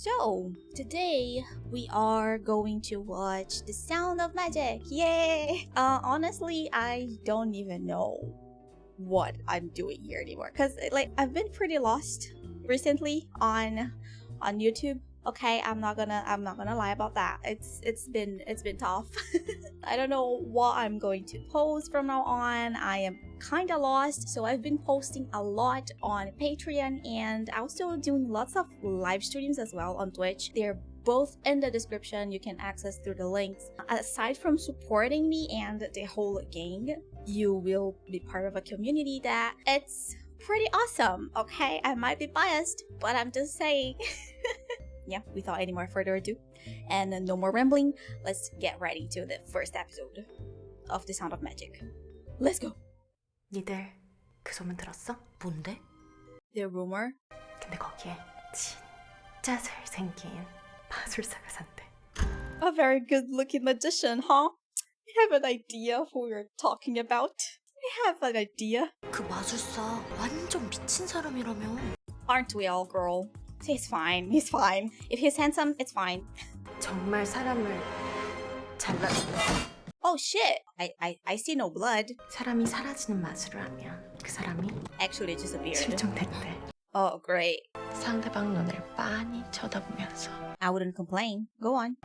So, today we are going to watch The Sound of Magic. Yay! Honestly, I don't even know what I'm doing here anymore because I've been pretty lost recently on YouTube. Okay, I'm not gonna lie about that. It's been tough. I don't know what I'm going to post from now on. I am kinda lost, so I've been posting a lot on Patreon and also doing lots of live streams as well on Twitch. They're both in the description. You can access through the links. Aside from supporting me and the whole gang, you will be part of a community that it's pretty awesome. Okay, I might be biased, but I'm just saying. Yeah, without any more further ado and no more rambling, let's get right into the first episode of The Sound of Magic. Let's go! 니들 그 소문 들었어? 뭔데? The rumor? 근데 거기에 진짜 잘생긴 마술사가 산대. A very good-looking magician, huh? I have an idea who you're talking about. I have an idea. 그 마술사 완전 미친 사람이라며. Aren't we all, girl? He's fine. He's fine. If he's handsome, it's fine. 정말 사람을 잘라줘. Oh shit! I see no blood. 사람이 사라지는 마술을 하면 그 사람이 Actually disappeared. 실종된대. Oh great. 상대방 눈을 빤히 쳐다보면서 I wouldn't complain. Go on.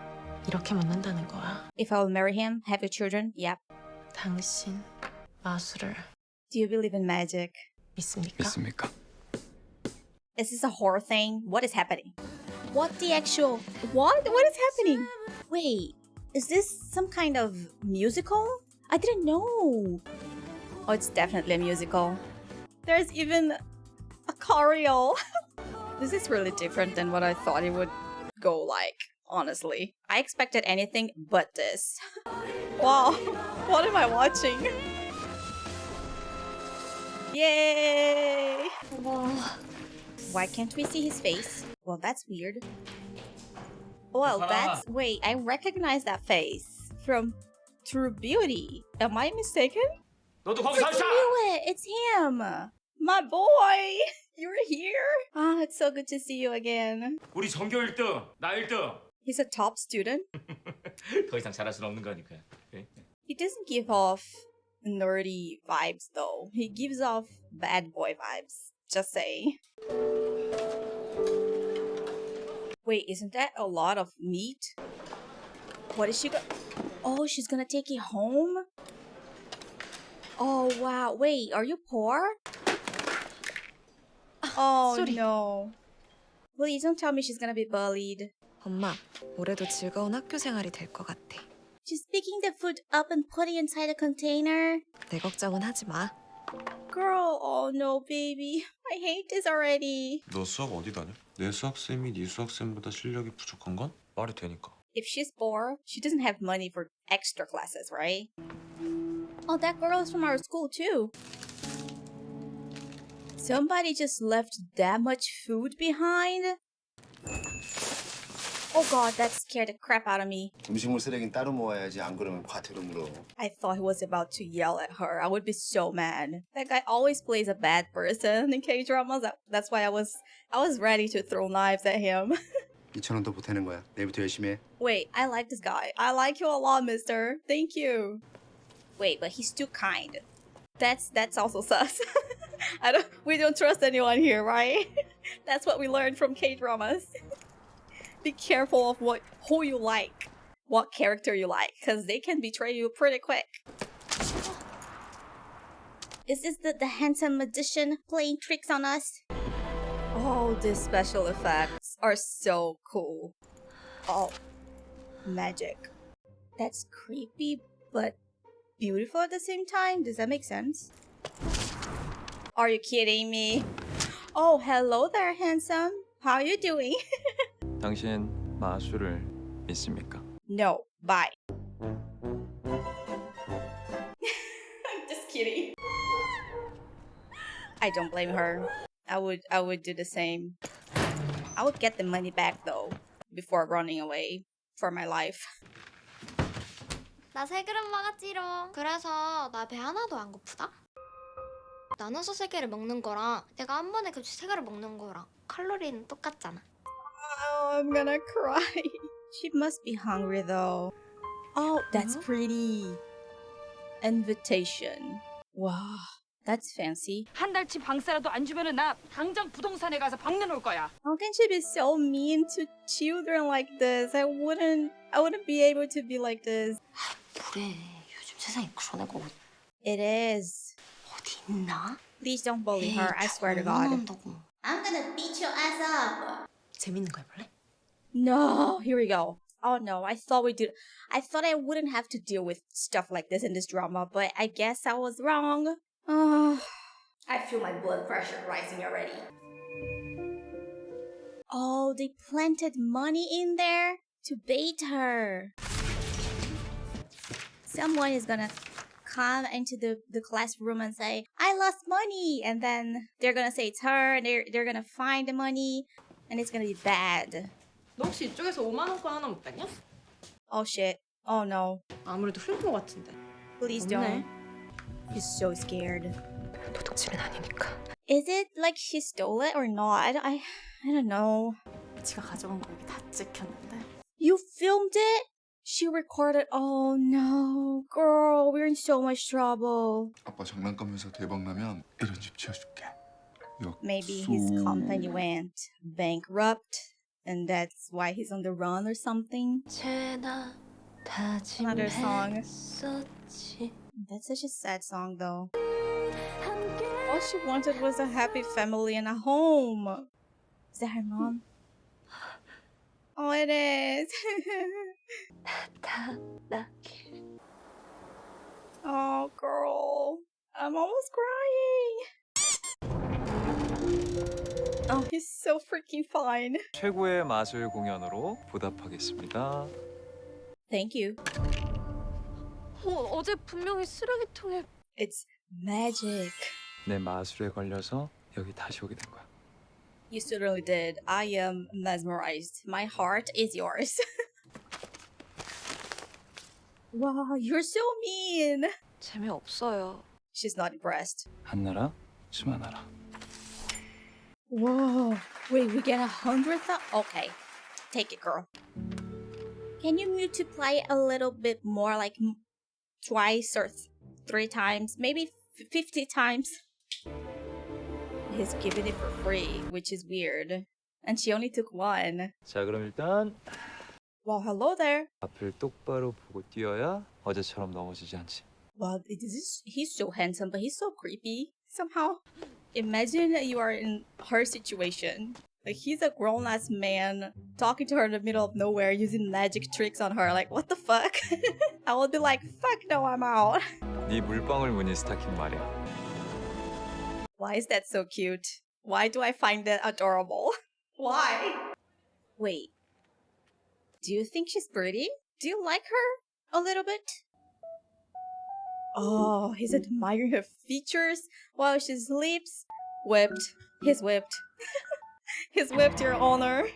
이렇게 묻는다는 거야. If I will marry him, have your children, yep. 당신 마술을 Do you believe in magic? 믿습니까? Is this a horror thing? What is happening? What the actual... What? What is happening? Wait, is this some kind of musical? I didn't know. Oh, it's definitely a musical. There's even a choreo. This is really different than what I thought it would go like, honestly. I expected anything but this. Wow, what am I watching? Yay! Why can't we see his face? Well, that's weird. Well, that's... Wait, I recognize that face from True Beauty. Am I mistaken? 너도 거기 I knew it! It's him! My boy! You're here? Ah, it's so good to see you again. 우리 전교 1등, 나 1등. He's a top student. 더 이상 잘할 수는 없는 거니까. He doesn't give off nerdy vibes though. He gives off bad boy vibes. Just say. Wait, isn't that a lot of meat? What is she gonna... Oh, she's gonna take it home? Oh, wow. Wait, are you poor? Oh, sorry. no. Please don't tell me she's gonna be bullied. 엄마, 올해도 즐거운 학교 생활이 될 것 같아. She's picking the food up and putting it inside a container. 내 걱정은 하지 마. Girl, oh no, baby. I hate this already. 너 수학 어디 다녀? 내 수학쌤이 네 수학쌤보다 실력이 부족한 건 말이 되니까. If she's poor, she doesn't have money for extra classes, right? Oh, that girl is from our school too. Somebody just left that much food behind? Oh god, that scared the crap out of me. 음식물 쓰레기는 따로 모아야지 안 그러면 과태료 물어. I thought he was about to yell at her. I would be so mad. That guy always plays a bad person in K-dramas. That's why I was ready to throw knives at him. 2,000원 더 보태는 거야. 내일부터 열심히 해. Wait, I like this guy. I like you a lot, mister. Thank you. Wait, but he's too kind. That's also sus. We don't trust anyone here, right? That's what we learned from K-dramas. Be careful of who you like, what character you like, because they can betray you pretty quick. Is this the handsome magician playing tricks on us? Oh, these special effects are so cool. Oh, magic. That's creepy, but beautiful at the same time. Does that make sense? Are you kidding me? Oh, hello there, handsome. How are you doing? 당신 마술을 믿습니까? No, bye. I'm just kidding. I don't blame her. I would do the same. I would get the money back though before running away for my life. 나 세 그릇 먹었지롱. 그래서 나 배 하나도 안 고프다? 나눠서 세 개를 먹는 거랑 내가 한 번에 그 세 개를 먹는 거랑 칼로리는 똑같잖아. I'm gonna cry. She must be hungry though. Oh, that's pretty. Invitation. Wow, that's fancy. 한 달치 방세라도 안 주면은 나 당장 부동산에 가서 방 내놓을 거야. How can she be so mean to children like this? I wouldn't be able to be like this. 뭐래. 요즘 세상에 그런 애가 It is. 어디 있나? Please don't bully her. I swear to God. 한다고. I'm gonna beat your ass up. 재밌는 거 해볼래? No, here we go. Oh no, I thought I wouldn't have to deal with stuff like this in this drama, but I guess I was wrong. I feel my blood pressure rising already. Oh, they planted money in there to bait her. Someone is gonna come into the classroom and say, I lost money, and then they're gonna say it's her, and they're gonna find the money, and it's gonna be bad. 너 혹시 이쪽에서 5만 원권 하나 못 봤냐? Oh shit. Oh no. 아무래도 훔친 거 같은데. Please 없네. don't. He's so scared. 도둑질은 아니니까. Is it like she stole it or not? I don't know. 지가 가져간 거 여기 다 찍혔는데. You filmed it? She recorded. Oh no. Girl, we're in so much trouble. 아빠 장난감 회사 대박 나면 이런 집 지어줄게. Maybe his company went bankrupt and that's why he's on the run or something. Another song. That's such a sad song though. All she wanted was a happy family and a home. Is that her mom? Oh, it is. Oh, girl. I'm almost crying. Oh, he's so freaking fine. 최고의 마술 공연으로 보답하겠습니다. Thank you. 어제 분명히 쓰레기통에 It's magic. 내 마술에 걸려서 여기 다시 오게 된 거야. You certainly did. I am mesmerized. My heart is yours. Wow, you're so mean. 재미없어요. She's not impressed. 안나라수마나라. Whoa. Wait, we get 100,000? Okay. Take it, girl. Can you multiply a little bit more, like twice or 3 times? Maybe 50 times? He's giving it for free, which is weird. And she only took 1. 자, 그럼 일단 Well, hello there. 앞을 똑바로 보고 뛰어야 어제처럼 넘어지지 않지. Wow, he's so handsome, but he's so creepy somehow. Imagine you are in her situation. Like, he's a grown-ass man talking to her in the middle of nowhere using magic tricks on her. Like, what the fuck? I would be like, fuck no, I'm out. 네 물방울 무늬 스타킹 말이야. Why is that so cute? Why do I find that adorable? Why? Wait. Do you think she's pretty? Do you like her a little bit? Oh, he's admiring her features while she sleeps. Whipped. He's whipped. He's whipped, Your Honor.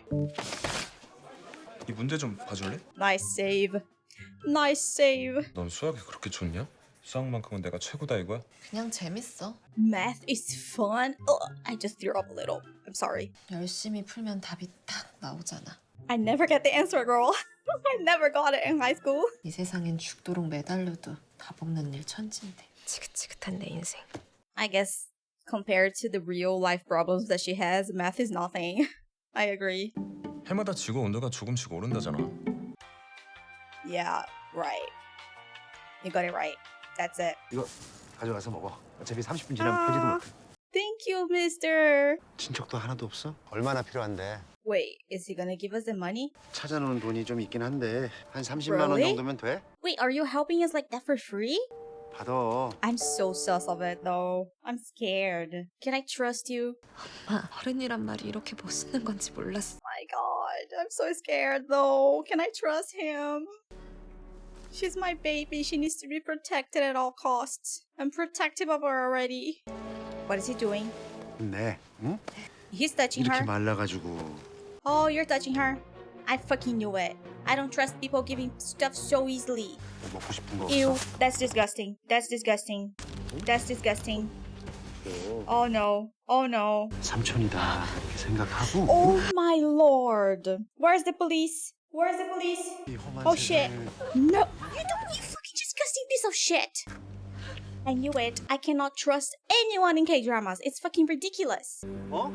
이 문제 좀 봐줄래? Nice save. Nice save. 넌 수학이 그렇게 좋냐? 수학만큼은 내가 최고다 이거야? 그냥 재밌어. Math is fun. Oh, I just threw up a little. I'm sorry. 열심히 풀면 답이 딱 나오잖아. I never get the answer, girl. I never got it in high school. 이 세상엔 죽도록 매달려도 답 없는 일 천진데. 지긋지긋한 내 인생. I guess compared to the real life problems that she has, math is nothing. I agree. 해마다 지구 온도가 조금씩 오른다잖아. Yeah, right. You got it right. That's it. 이거 가져가서 먹어. 어차피 30분 지나면 펴지도 못해. Thank you, mister. 친척도 하나도 없어? 얼마나 필요한데? Wait, is he gonna give us the money? 찾아놓은 돈이 좀 있긴 한데 한 30만 원 Really? 정도면 돼? Wait, are you helping us like that for free? 받아. I'm so sus of it though. I'm scared. Can I trust you? 아, 어른이란 말이 이렇게 못 쓰는 건지 몰랐어. My god, I'm so scared though. Can I trust him? She's my baby. She needs to be protected at all costs. I'm protective of her already. What is he doing? 네, 응? He's touching 이렇게 her. 말라가지고. Oh, you're touching her. I fucking knew it. I don't trust people giving stuff so easily. 먹고 싶은 거 Ew, 없어? that's disgusting. That's disgusting. That's disgusting. Oh no. Oh no. 삼촌이다 이렇게 생각하고 Oh my lord. Where's the police? Where's the police? 이 험한 Oh shit. 세상을 No. You fucking disgusting piece of shit. I knew it. I cannot trust anyone in K-dramas. It's fucking ridiculous. 어?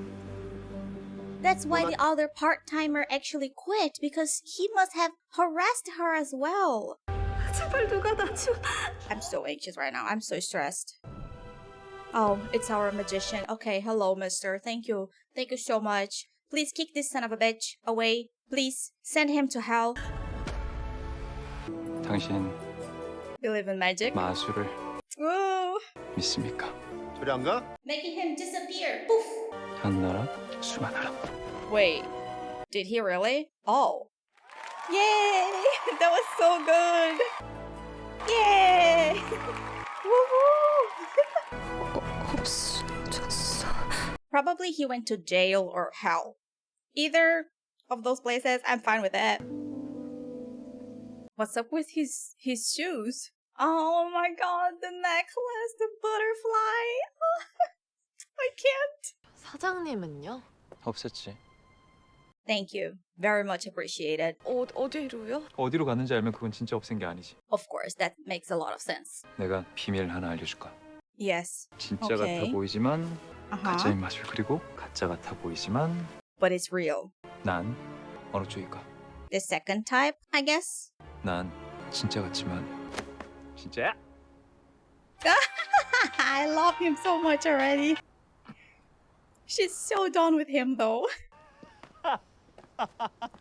That's why the other part-timer actually quit, because he must have harassed her as well. 제발 누가 나 좀. I'm so anxious right now. I'm so stressed. Oh, it's our magician. Okay, hello, mister. Thank you. Thank you so much. Please kick this son of a bitch away. Please send him to hell. 당신 Believe in magic. 마술을 Ooh. 믿습니까? 저리 안 가? Making him disappear. Poof. 안나라수마나라. Wait. Did he really? Oh. Yay! That was so good. Yay! Woohoo! 없어졌어. Probably he went to jail or hell. Either of those places, I'm fine with it. What's up with his shoes? Oh my god, the necklace, the butterfly. I can't. 사장님은요? 없앴지. Thank you. Very much appreciated. 어디로요? 어디로 갔는지 알면 그건 진짜 없앤 게 아니지. Of course, that makes a lot of sense. 내가 비밀 하나 알려줄까? Yes. 진짜 오케이. 같아 보이지만 Uh-huh. 가짜인 마술, 그리고 가짜 같아 보이지만 But it's real. 난 어느 쪽일까? The second type, I guess. 난 진짜 같지만 진짜야? I love him so much already. She's so done with him though.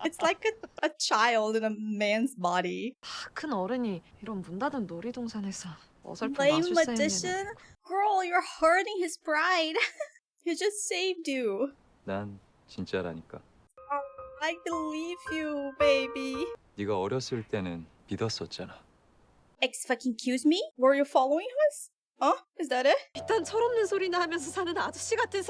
It's like a child in a man's body. 큰 어른이 이런 문 닫은 놀이동산에서 어설픈 Lame 마술사였네. magician? Girl, you're hurting his pride. He just saved you. 난 진짜라니까. I believe you, baby. 네가 어렸을 때는 믿었었잖아. Excuse me? Were you following us? Huh? Is that it? 일단 철없는 소리나 하면서 사는 아저씨 같은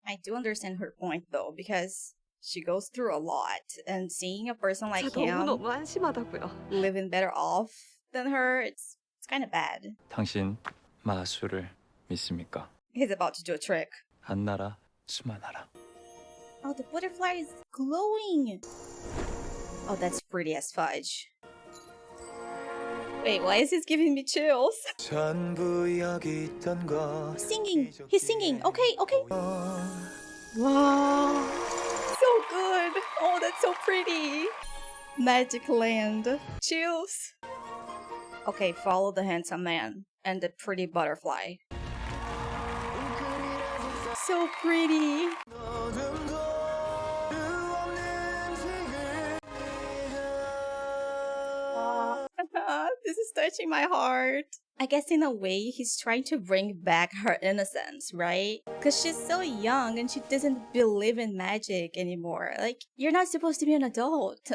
I do understand her point though, because she goes through a lot, and seeing a person like him 너무 한심하다고요. living better off than her, it's kind of bad. 당신 마술을 믿습니까? He's about to do a trick. 안나라수마나라. Oh, the butterfly is glowing. Oh, that's pretty as fudge. Wait, why is this giving me chills? Singing. He's singing. Okay, okay. Wow. So good. Oh, that's so pretty. Magic land. Chills. Okay, follow the handsome man and the pretty butterfly. So pretty. This is touching my heart. I guess in a way, he's trying to bring back her innocence, right? Because she's so young and she doesn't believe in magic anymore. Like, you're not supposed to be an adult.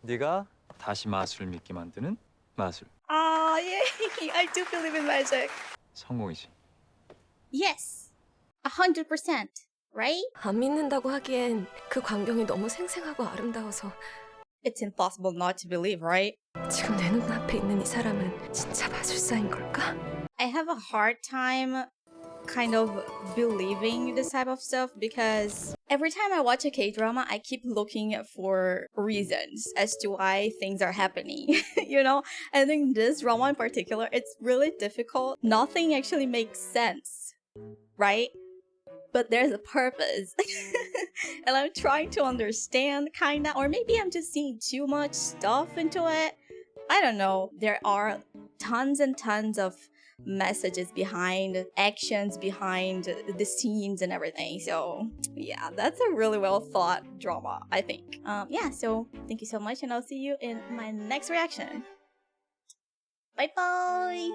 네가 다시 마술을 믿게 만드는 마술. Ah, yay! I do believe in magic. 성공이지. Yes. 100%. Right? 안 믿는다고 하기엔 그 광경이 너무 생생하고 아름다워서 It's impossible not to believe, right? 지금 내 눈앞에 있는 이 사람은 진짜 마술사인 걸까? I have a hard time kind of believing this type of stuff because every time I watch a K-drama, I keep looking for reasons as to why things are happening, you know? I think this drama in particular, it's really difficult. Nothing actually makes sense, right? But there's a purpose. And I'm trying to understand, kinda, or maybe I'm just seeing too much stuff into it. I don't know. There are tons and tons of messages behind, actions behind the scenes and everything. So yeah, that's a really well thought drama, I think. Yeah, so thank you so much and I'll see you in my next reaction. Bye bye!